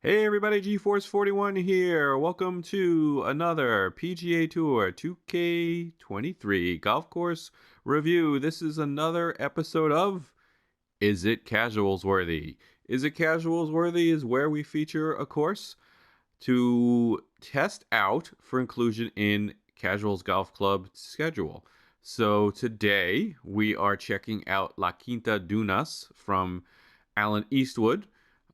Hey everybody, G-Force41 here. Welcome to another PGA Tour 2K23 golf course review. This is another episode of Is It Casuals Worthy? Is It Casuals Worthy is where we feature a course to test out for inclusion in Casuals Golf Club schedule. So today we are checking out La Quinta Dunas from Allan Eastwood.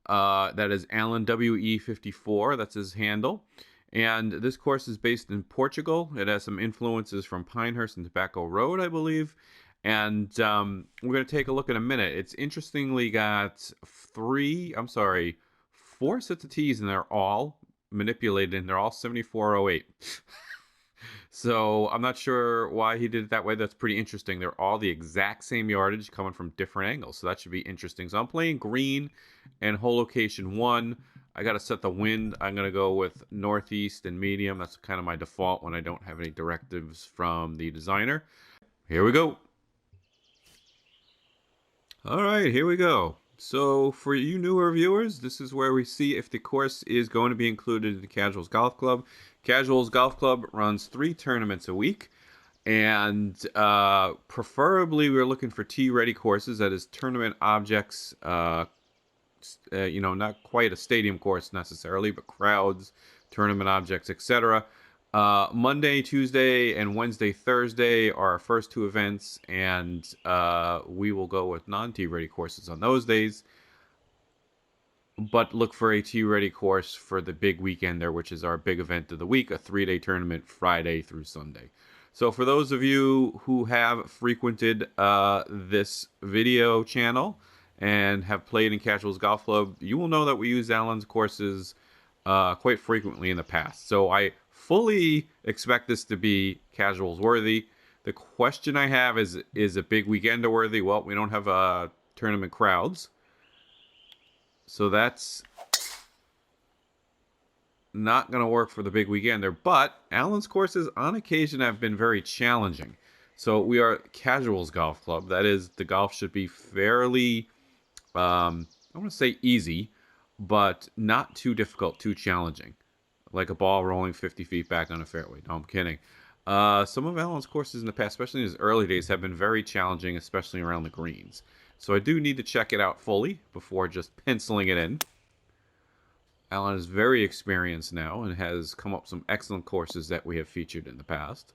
That is Allan WE54. That's his handle. And this course is based in Portugal. It has some influences from Pinehurst and Tobacco Road, I believe. And we're going to take a look in a minute. It's interestingly got four sets of tees, and they're all manipulated, and they're all 7408. So I'm not sure why he did it that way. That's pretty interesting. They're all the exact same yardage coming from different angles. So that should be interesting. So I'm playing green and hole location 1. I got to set the wind. I'm going to go with northeast and medium. That's kind of my default when I don't have any directives from the designer. Here we go. All right, here we go. So for you newer viewers, this is where we see if the course is going to be included in the Casuals Golf Club. Casuals Golf Club runs 3 tournaments a week, and preferably we're looking for tee-ready courses. That is tournament objects. Not quite a stadium course necessarily, but crowds, tournament objects, etc. Monday, Tuesday, and Wednesday, Thursday are our first 2 events, and we will go with non-tee ready courses on those days. But look for a tee ready course for the big weekend there, which is our big event of the week, a 3-day tournament, Friday through Sunday. So for those of you who have frequented this video channel and have played in Casuals Golf Club, you will know that we use Allan's courses quite frequently in the past. So I fully expect this to be Casuals worthy. The question I have is a big weekender worthy? Well, we don't have tournament crowds. So that's not going to work for the big weekender. But Allan's courses on occasion have been very challenging. So we are Casuals Golf Club. That is, the golf should be fairly, I want to say easy, but not too difficult, too challenging. Like a ball rolling 50 feet back on a fairway. No, I'm kidding. Some of Allan's courses in the past, especially in his early days, have been very challenging, especially around the greens. So I do need to check it out fully before just penciling it in. Allan is very experienced now and has come up with some excellent courses that we have featured in the past.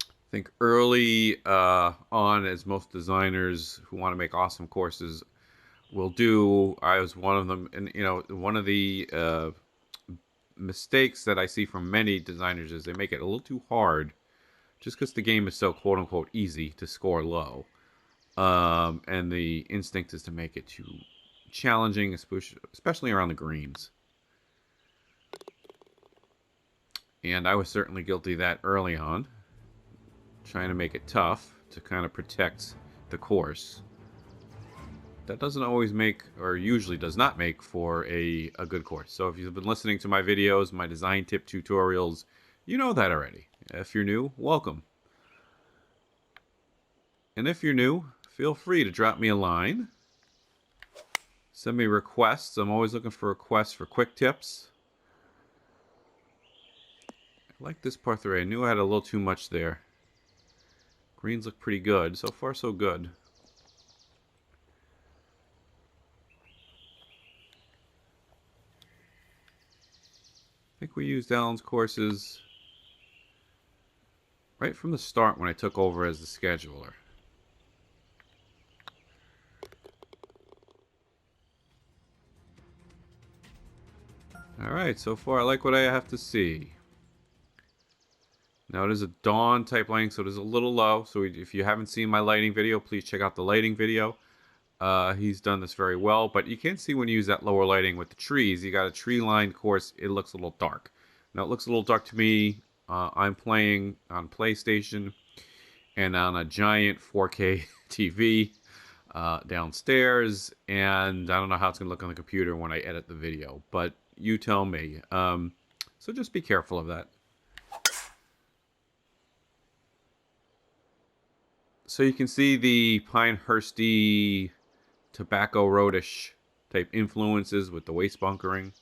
I think early on, as most designers who want to make awesome courses will do, I was one of them. And, one of the mistakes that I see from many designers is they make it a little too hard just because the game is so quote-unquote easy to score low. And the instinct is to make it too challenging, especially around the greens. And I was certainly guilty of that early on, trying to make it tough to kind of protect the course. That doesn't always make, or usually does not make, for a good course. So if you've been listening to my videos, my design tip tutorials, you know that already. If you're new, welcome. And if you're new, feel free to drop me a line. Send me requests. I'm always looking for requests for quick tips. I like this par 3. I knew I had a little too much there. Greens look pretty good. So far, so good. I think we used Allan's courses right from the start when I took over as the scheduler. Alright, so far I like what I have to see. Now it is a dawn type lighting, so it is a little low. So if you haven't seen my lighting video, please check out the lighting video. He's done this very well, but you can see when you use that lower lighting with the trees, you got a tree-lined course, it looks a little dark. Now it looks a little dark to me. I'm playing on PlayStation and on a giant 4K TV downstairs, and I don't know how it's going to look on the computer when I edit the video, but you tell me. So just be careful of that. So you can see the Pinehursty Tobacco Roadish type influences with the waist bunkering.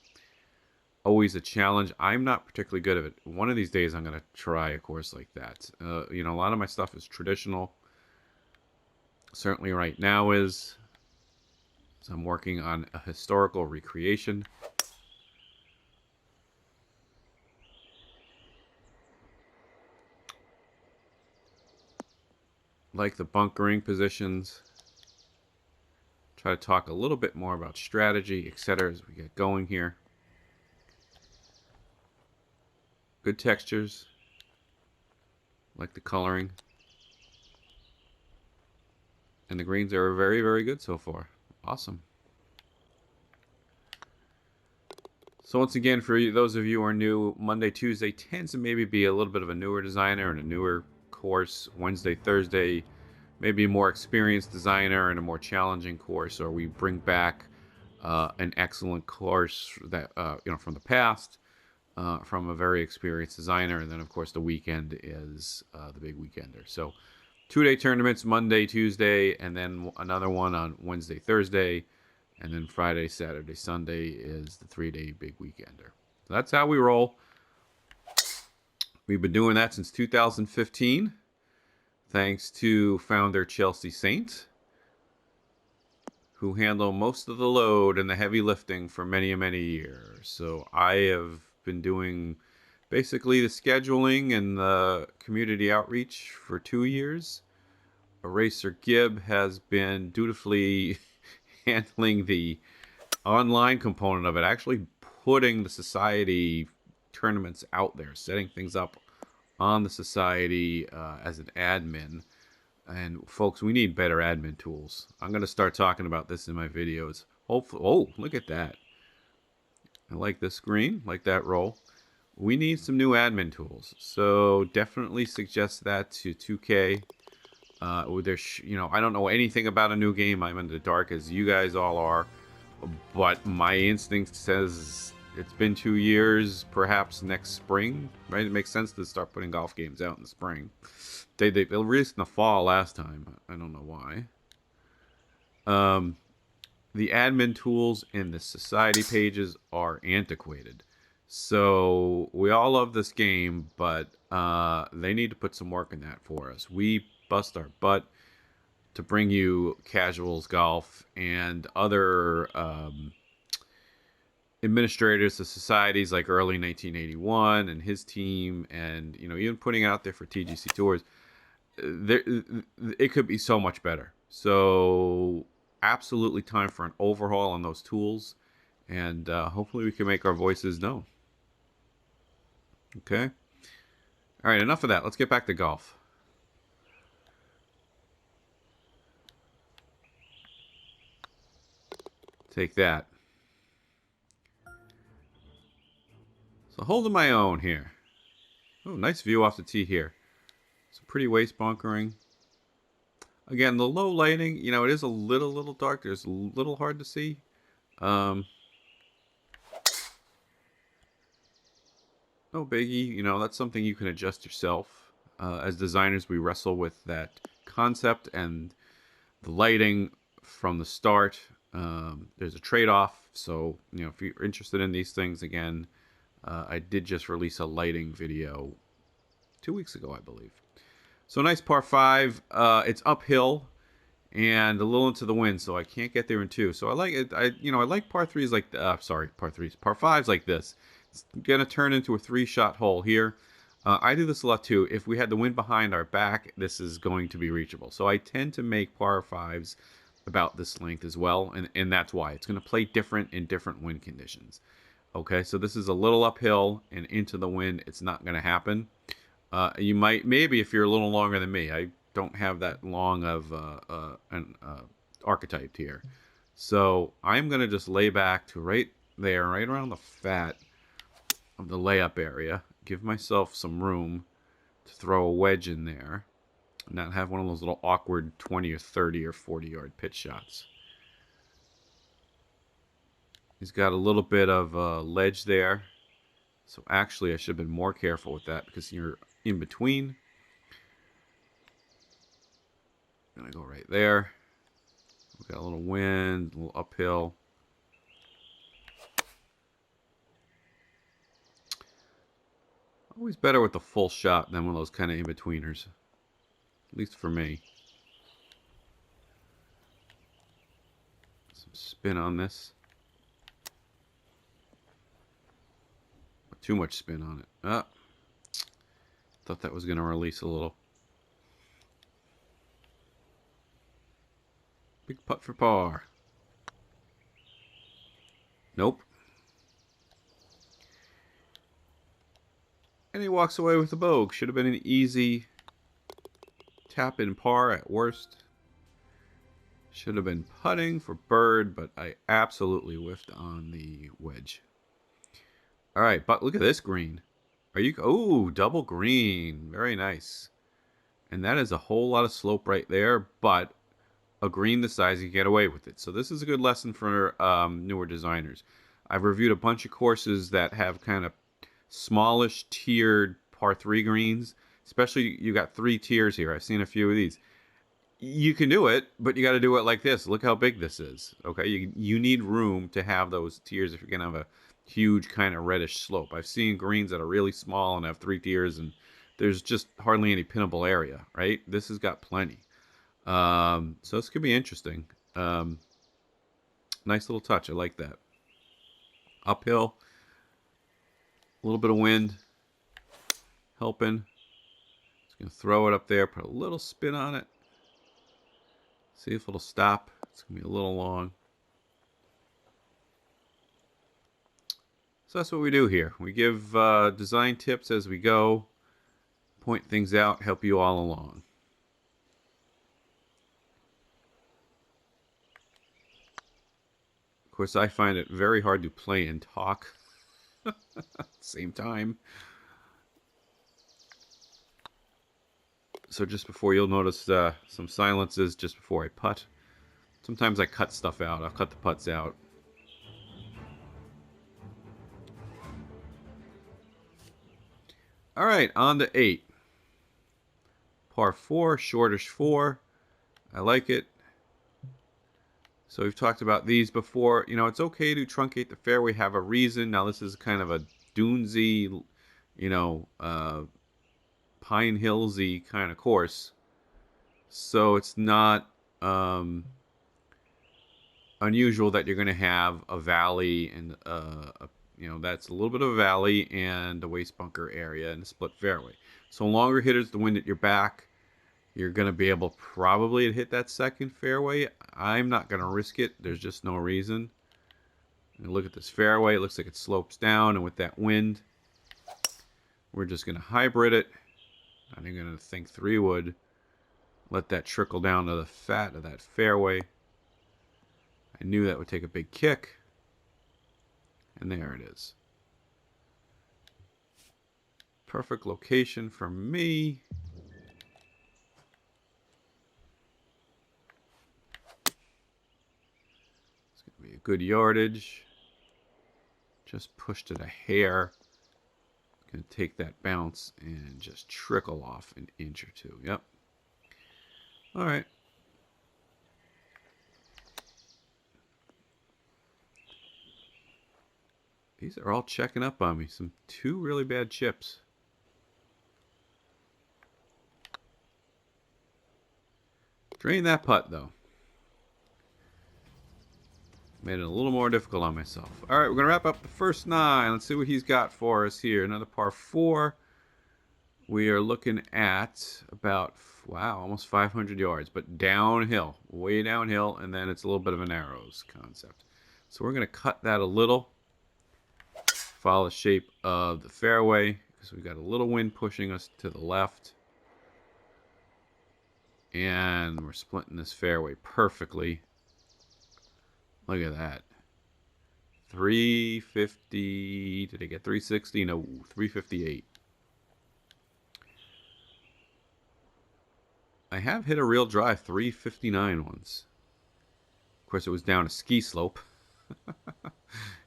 Always a challenge. I'm not particularly good at it. One of these days I'm going to try a course like that. You know, a lot of my stuff is traditional. Certainly right now is. So I'm working on a historical recreation. Like the bunkering positions. Try to talk a little bit more about strategy, etc. as we get going here. Good textures. Like the coloring. And the greens are very, very good so far. Awesome. So once again, for those of you who are new, Monday, Tuesday tends to maybe be a little bit of a newer designer and a newer course. Wednesday, Thursday, maybe a more experienced designer and a more challenging course, or we bring back an excellent course that you know, from the past, from a very experienced designer, and then of course the weekend is the big weekender. So 2-day tournaments, Monday, Tuesday, and then another one on Wednesday, Thursday, and then Friday, Saturday, Sunday is the 3-day big weekender. So that's how we roll. We've been doing that since 2015, thanks to founder Chelsea Saint, who handle most of the load and the heavy lifting for many, many years. So I have been doing basically the scheduling and the community outreach for 2 years. Eraser Gibb has been dutifully handling the online component of it, actually putting the society tournaments out there, setting things up on the society as an admin. And folks, we need better admin tools. I'm going to start talking about this in my videos. Hopefully, oh, look at that. I like this screen, like that roll. We need some new admin tools. So definitely suggest that to 2K. You know, I don't know anything about a new game. I'm in the dark as you guys all are. But my instinct says it's been 2 years, perhaps next spring, right? It makes sense to start putting golf games out in the spring. They released in the fall last time. I don't know why. The admin tools and the society pages are antiquated. So we all love this game, but they need to put some work in that for us. We bust our butt to bring you casuals golf and other administrators of societies like early 1981 and his team, and you know, even putting it out there for TGC tours. It could be so much better. So absolutely time for an overhaul on those tools, and hopefully we can make our voices known. Okay. All right, enough of that. Let's get back to golf. Take that. So holding my own here. Oh, nice view off the tee here. Some pretty waist bunkering. Again, the low lighting, you know, it is a little dark. There's a little hard to see. No biggie. You know, that's something you can adjust yourself. As designers, we wrestle with that concept and the lighting from the start. There's a trade-off. So, you know, if you're interested in these things, again, I did just release a lighting video 2 weeks ago, I believe. So nice par 5. It's uphill and a little into the wind, so I can't get there in 2. So I like it. I like par 3s like par 5s like this. It's gonna turn into a 3-shot hole here. I do this a lot too. If we had the wind behind our back, this is going to be reachable. So I tend to make par 5s about this length as well, and that's why it's going to play different in different wind conditions. Okay, so this is a little uphill and into the wind. It's not going to happen. You might, maybe if you're a little longer than me. I don't have that long of an archetype here. So I'm going to just lay back to right there, right around the fat of the layup area. Give myself some room to throw a wedge in there. And not have one of those little awkward 20 or 30 or 40-yard pitch shots. He's got a little bit of ledge there. So actually I should have been more careful with that because you're in between. Gonna go right there. We got a little wind, a little uphill. Always better with the full shot than one of those kind of in-betweeners. At least for me. Some spin on this. Too much spin on it. Ah, thought that was going to release a little. Big putt for par. Nope. And he walks away with the bogue. Should have been an easy tap in par at worst. Should have been putting for bird, but I absolutely whiffed on the wedge. All right, but look at this green. Are you? Oh, double green. Very nice. And that is a whole lot of slope right there, but a green the size you can get away with it. So this is a good lesson for newer designers. I've reviewed a bunch of courses that have kind of smallish tiered par 3 greens. Especially you got 3 tiers here. I've seen a few of these. You can do it, but you got to do it like this. Look how big this is. Okay, you need room to have those tiers if you're gonna have a huge kind of reddish slope. I've seen greens that are really small and have 3 tiers, and there's just hardly any pinnable area. Right? This has got plenty. So this could be interesting. Nice little touch. I like that. Uphill, a little bit of wind helping. Just gonna throw it up there. Put a little spin on it. See if it'll stop. It's going to be a little long. So that's what we do here. We give design tips as we go, point things out, help you all along. Of course, I find it very hard to play and talk at the same time. So just before, you'll notice some silences just before I putt. Sometimes I cut stuff out. I'll cut the putts out. All right, on to 8. Par 4, shortish 4. I like it. So we've talked about these before. You know, it's okay to truncate the fairway, have a reason. Now this is kind of a dunesy, you know, Pinehillsy kind of course. So it's not unusual that you're going to have a valley and you know, that's a little bit of a valley and a waste bunker area and a split fairway. So longer hitters, the wind at your back, you're going to be able probably to hit that second fairway. I'm not going to risk it. There's just no reason. And look at this fairway. It looks like it slopes down, and with that wind, we're just going to hybrid it. I'm going to think 3-wood. Let that trickle down to the fat of that fairway. I knew that would take a big kick. And there it is. Perfect location for me. It's going to be a good yardage. Just pushed it a hair. Going to take that bounce and just trickle off an inch or two. Yep. All right. These are all checking up on me. 2 really bad chips. Drain that putt, though. Made it a little more difficult on myself. All right, we're going to wrap up the first 9. Let's see what he's got for us here. Another par 4. We are looking at about, wow, almost 500 yards, but downhill, way downhill, and then it's a little bit of an arrows concept. So we're going to cut that a little. Follow the shape of the fairway because we've got a little wind pushing us to the left. And we're splitting this fairway perfectly. Look at that. 350. Did I get 360? No, 358. I have hit a real drive 359 once. Of course, it was down a ski slope.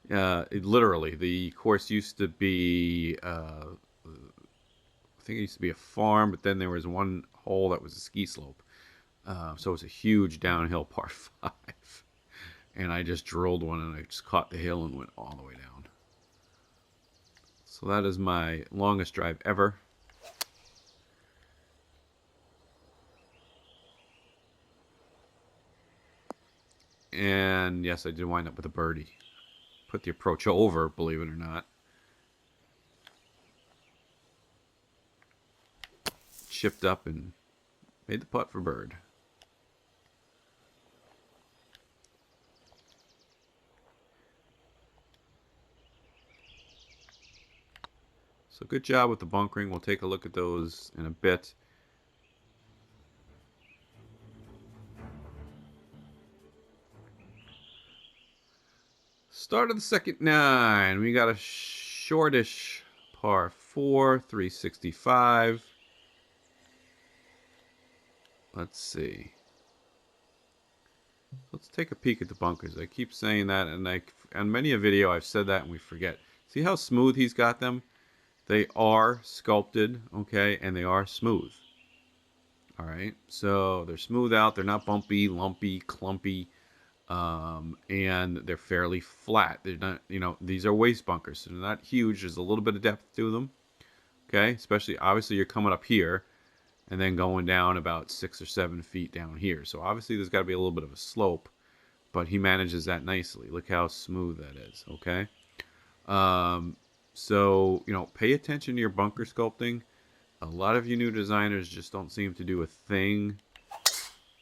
Literally, the course used to be, I think it used to be a farm, but then there was one hole that was a ski slope. So it was a huge downhill par 5. And I just drilled one and I just caught the hill and went all the way down. So that is my longest drive ever. And yes, I did wind up with a birdie. Put the approach over, believe it or not. Chipped up and made the putt for bird. So good job with the bunkering. We'll take a look at those in a bit. Start of the second 9. We got a shortish par 4, 365. Let's see. Let's take a peek at the bunkers. I keep saying that, and on many a video I've said that and we forget. See how smooth he's got them? They are sculpted, okay, and they are smooth. All right, so they're smooth out. They're not bumpy, lumpy, clumpy, and they're fairly flat. They're not, these are waist bunkers, so they're not huge. There's a little bit of depth to them, okay. Especially, obviously, you're coming up here, and then going down about 6 or 7 feet down here. So obviously, there's got to be a little bit of a slope, but he manages that nicely. Look how smooth that is, okay. So pay attention to your bunker sculpting. A lot of you new designers just don't seem to do a thing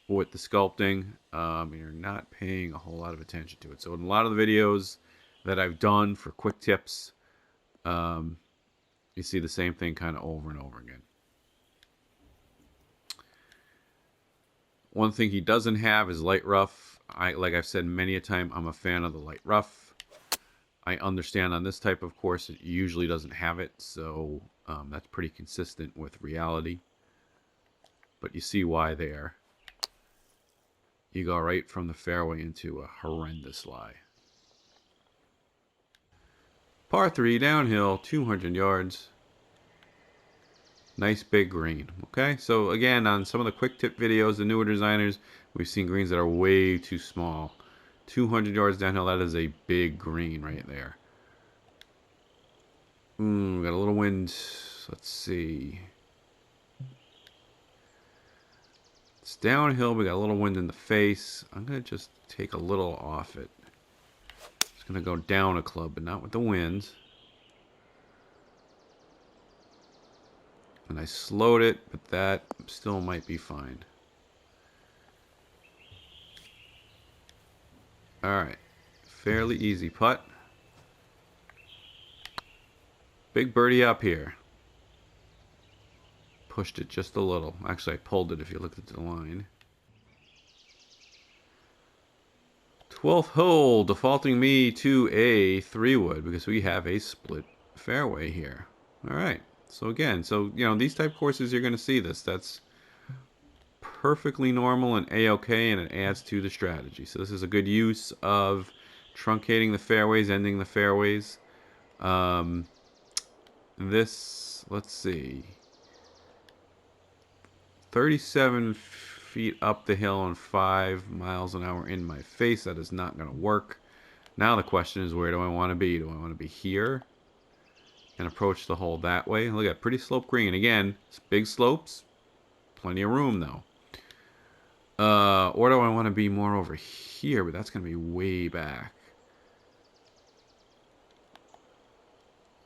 with the sculpting. You're not paying a whole lot of attention to it. So in a lot of the videos that I've done for quick tips, you see the same thing kind of over and over again. One thing he doesn't have is light rough. Like I've said many a time, I'm a fan of the light rough. I understand on this type of course it usually doesn't have it, so that's pretty consistent with reality. But you see why there. You go right from the fairway into a horrendous lie. Par 3 downhill, 200 yards. Nice big green. Okay, so again, on some of the quick tip videos, the newer designers, we've seen greens that are way too small. 200 yards downhill, that is a big green right there. We got a little wind. Let's see. It's downhill. We got a little wind in the face. I'm going to just take a little off it. It's going to go down a club, but not with the wind. And I slowed it, but that still might be fine. Alright. Fairly easy putt. Big birdie up here. Pushed it just a little. Actually, I pulled it if you looked at the line. 12th hole, defaulting me to a 3-wood because we have a split fairway here. Alright. So again, these type courses you're going to see this. That's perfectly normal and a-okay, and it adds to the strategy. So this is a good use of truncating the fairways, ending the fairways. Let's see, 37 feet up the hill and 5 miles an hour in my face. That is not going to work. Now the question is, where do I want to be? Do I want to be here and approach the hole that way? Look at pretty slope green. Again, it's big slopes, plenty of room though. Or do I want to be more over here? But that's going to be way back.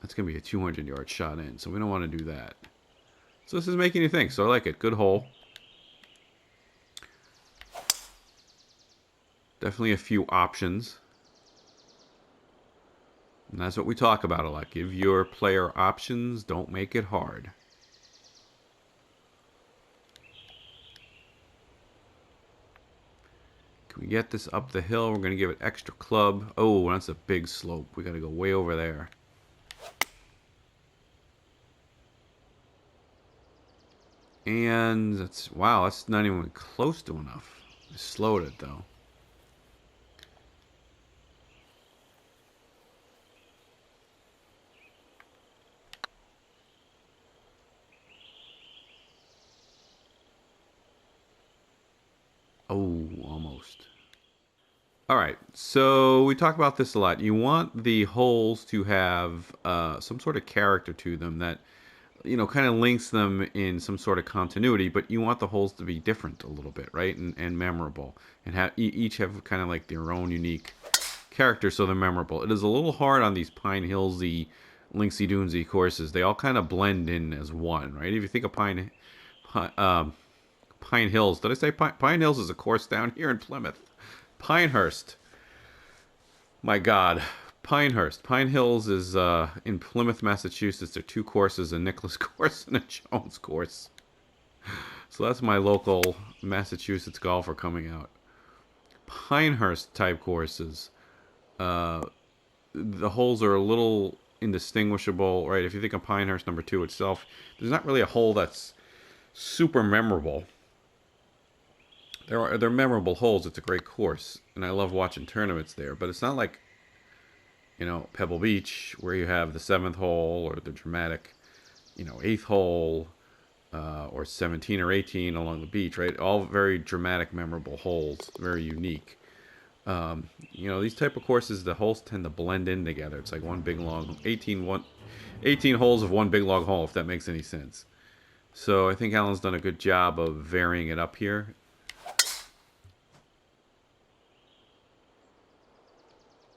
That's going to be a 200-yard shot in, so we don't want to do that. So this is making you think, so I like it. Good hole. Definitely a few options. And that's what we talk about a lot. Give your player options. Don't make it hard. Can we get this up the hill? We're going to give it extra club. Oh, that's a big slope. We got to go way over there. And wow, that's not even close to enough. I slowed it though. Oh, almost. All right, so we talk about this a lot. You want the holes to have some sort of character to them that, kind of links them in some sort of continuity, but you want the holes to be different a little bit, right? And memorable, and each have kind of like their own unique character, so they're memorable. It is a little hard on these Pinehillsy, Linksy Doonsy courses. They all kind of blend in as one, right? If you think of Pine Hills, did I say Pine Hills is a course down here in Plymouth? Pinehurst. My God. Pinehurst. Pine Hills is in Plymouth, Massachusetts. There are two courses, a Nicholas course and a Jones course. So that's my local Massachusetts golfer coming out. Pinehurst type courses. The holes are a little indistinguishable, right? If you think of Pinehurst number 2 itself, there's not really a hole that's super memorable. They're memorable holes. It's a great course, and I love watching tournaments there. But it's not like Pebble Beach where you have the 7th hole or the dramatic, 8th hole or 17 or 18 along the beach, right? All very dramatic, memorable holes, very unique. These type of courses, the holes tend to blend in together. It's like one big long 18 holes of one big long hole, if that makes any sense. So I think Allan's done a good job of varying it up here.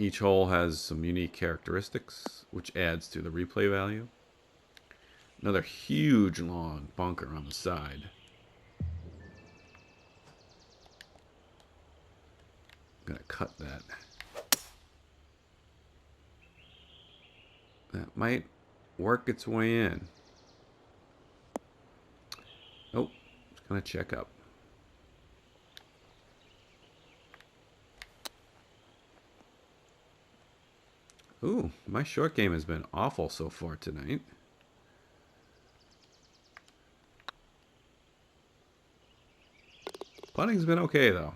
Each hole has some unique characteristics, which adds to the replay value. Another huge long bunker on the side. I'm going to cut that. That might work its way in. Oh, it's going to check up. Ooh, my short game has been awful so far tonight. Putting's been okay, though.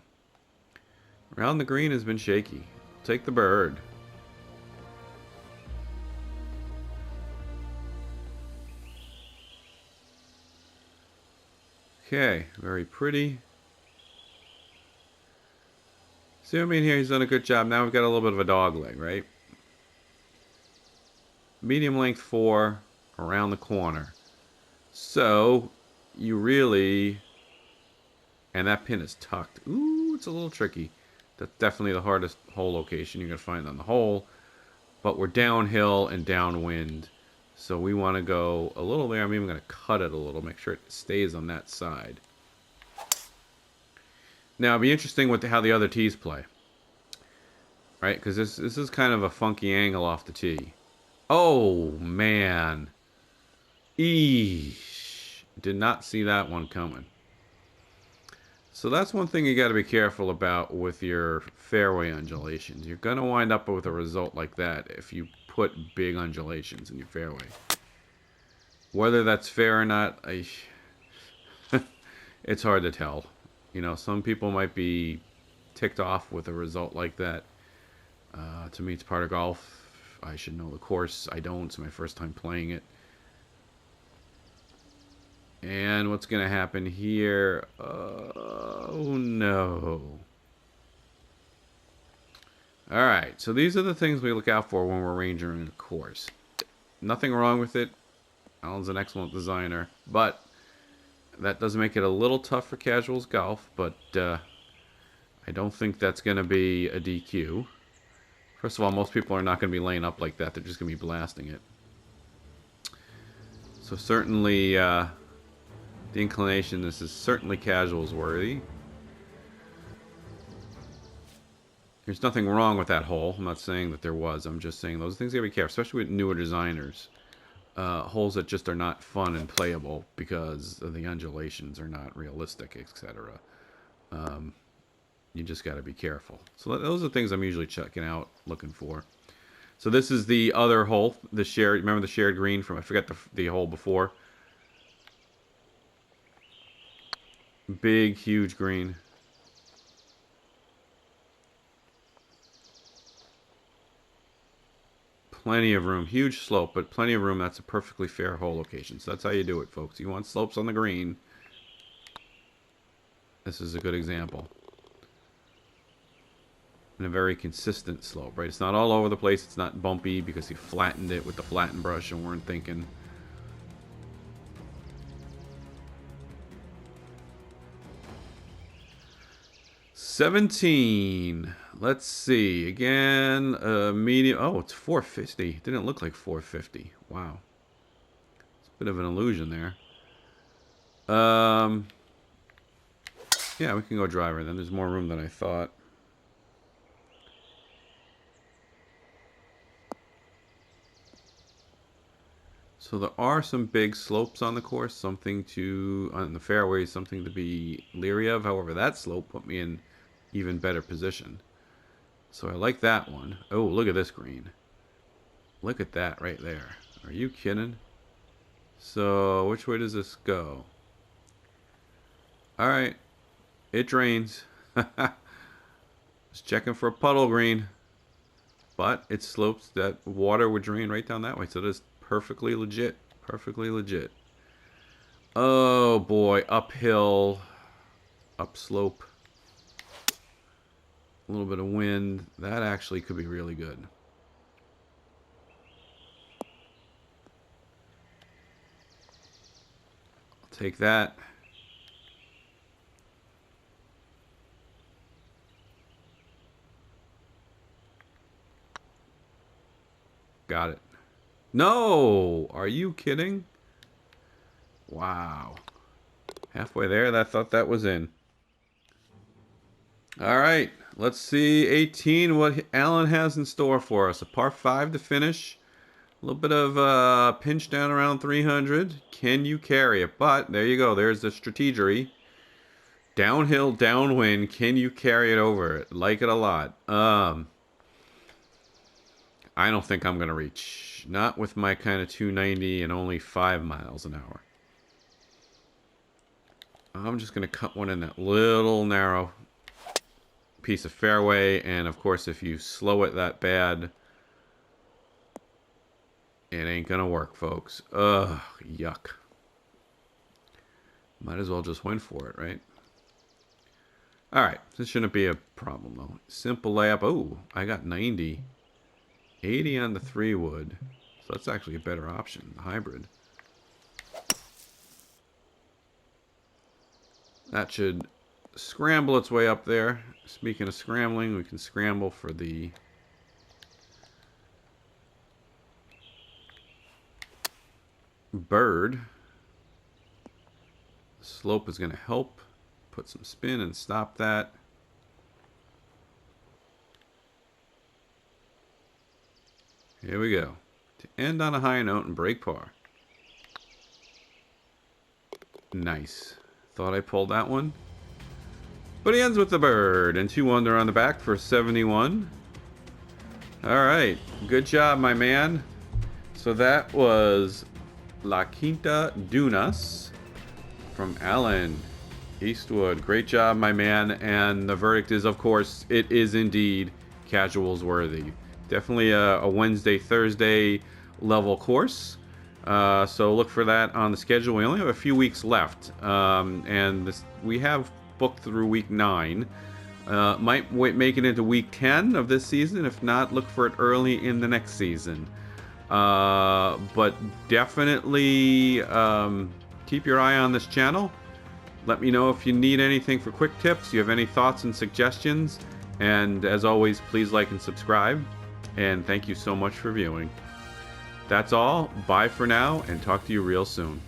Around the green has been shaky. Take the bird. Okay, very pretty. See what I mean here? He's done a good job. Now we've got a little bit of a dog leg, right? Medium length 4 around the corner. So you really, and that pin is tucked. Ooh, it's a little tricky. That's definitely the hardest hole location you're going to find on the hole. But we're downhill and downwind. So we want to go a little there. I'm even going to cut it a little, make sure it stays on that side. Now, it'll be interesting with how the other tees play. Right? Because this is kind of a funky angle off the tee. Oh, man. Eesh. Did not see that one coming. So that's one thing you got to be careful about with your fairway undulations. You're going to wind up with a result like that if you put big undulations in your fairway. Whether that's fair or not, it's hard to tell. Some people might be ticked off with a result like that. To me, it's part of golf. I should know the course. I don't. It's my first time playing it. And what's going to happen here? Oh, no. All right. So these are the things we look out for when we're rangering a course. Nothing wrong with it. Allan's an excellent designer. But that does make it a little tough for casuals golf. But I don't think that's going to be a DQ. First of all, most people are not going to be laying up like that. They're just going to be blasting it. So certainly, the inclination, this is certainly casuals worthy. There's nothing wrong with that hole. I'm not saying that there was. I'm just saying those things you got to be careful, especially with newer designers. Holes that just are not fun and playable because the undulations are not realistic, etc. You just got to be careful. So those are things I'm usually checking out, looking for. So this is the other hole, the shared. Remember the shared green from? I forgot the hole before. Big, huge green. Plenty of room. Huge slope, but plenty of room. That's a perfectly fair hole location. So that's how you do it, folks. You want slopes on the green. This is a good example. and a very consistent slope, right? It's not all over the place. It's not bumpy because he flattened it with the flattened brush and weren't thinking. $17. Let's see. Again, medium. Oh, it's 450. Didn't look like 450. Wow. It's a bit of an illusion there. Yeah, we can go driver then. There's more room than I thought. So there are some big slopes on the course, something to, on the fairways, something to be leery of. However, that slope put me in even better position. So I like that one. Oh, look at this green. Look at that right there. Are you kidding? So which way does this go? All right. It drains. Just checking for a puddle green. But it slopes, that water would drain right down that way. So that's perfectly legit. Perfectly legit. Oh boy, uphill, upslope. A little bit of wind. That actually could be really good. I'll take that. Got it. No! Are you kidding? Wow. Halfway there, I thought that was in. All right. Let's see 18, what Allan has in store for us. A par 5 to finish. A little bit of pinch down around 300. Can you carry it? But there you go. There's the strategery. Downhill, downwind. Can you carry it over it? Like it a lot. I don't think I'm going to reach. Not with my kind of 290 and only 5 miles an hour. I'm just going to cut one in that little narrow piece of fairway. And of course, if you slow it that bad, it ain't going to work, folks. Ugh, yuck. Might as well just went for it, right? All right. This shouldn't be a problem, though. Simple layup. Oh, I got 90. 80 on the 3-wood. So that's actually a better option, the hybrid. That should scramble its way up there. Speaking of scrambling, we can scramble for the bird. The slope is going to help put some spin and stop that. Here we go. To end on a high note and break par. Nice. Thought I pulled that one. But he ends with the bird. And 2 under on the back for 71. Alright. Good job, my man. So that was La Quinta Dunas from Allan Eastwood. Great job, my man. And the verdict is, of course, it is indeed casuals worthy. Definitely a Wednesday, Thursday level course. So look for that on the schedule. We only have a few weeks left. And we have booked through week 9. Might make it into week 10 of this season. If not, look for it early in the next season. But definitely keep your eye on this channel. Let me know if you need anything for quick tips. You have any thoughts and suggestions. And as always, please like and subscribe. And thank you so much for viewing. That's all. Bye for now, and talk to you real soon.